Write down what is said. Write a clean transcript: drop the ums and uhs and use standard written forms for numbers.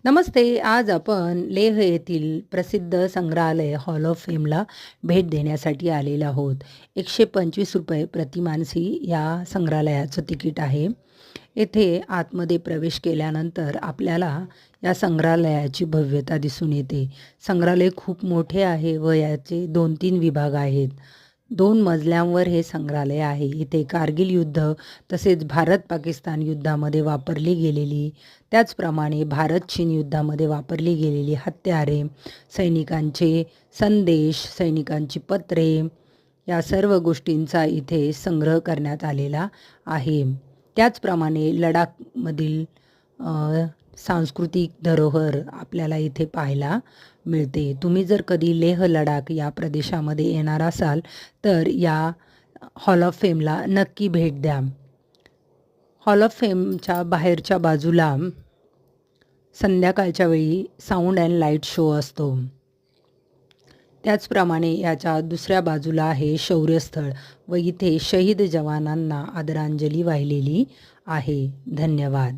नमस्ते. आज आपण लेह येथील प्रसिद्ध संग्रहालय हॉल ऑफ फेमला भेट देण्यासाठी आलेलो आहोत. ₹125 प्रति माणसी या संग्रहालयाचं तिकीट आहे. येथे आतमध्ये प्रवेश केल्यानंतर आपल्याला या संग्रहालयाची भव्यता दिसून येते. संग्रहालय खूप मोठे आहे व याचे 2-3 विभाग आहेत. 2 मजल्यांवर हे संग्रहालय आहे. इथे कारगिल युद्ध तसेच भारत-पाकिस्तान युद्धामध्ये वापरली गेलेली, त्याचप्रमाणे भारत-चीन युद्धामध्ये वापरली गेलेली हत्यारे, सैनिकांचे संदेश, सैनिकांची पत्रे या सर्व गोष्टींचा इथे संग्रह करण्यात आलेला आहे. त्याचप्रमाणे लडाखमधील सांस्कृतिक धरोहर आपल्याला इथे पाहायला मिळते. तुम्ही जर कधी लेह लडाख या प्रदेशामध्ये येणार असाल तर या हॉल ऑफ फेमला नक्की भेट द्या. हॉल ऑफ फेमच्या बाहेरच्या बाजूला संध्याकाळच्या वेळी साऊंड अँड लाईट शो असतो. त्याचप्रमाणे याच्या दुसऱ्या बाजूला आहे शौर्यस्थळ व इथे शहीद जवानांना आदरांजली वाहिलेली आहे. धन्यवाद.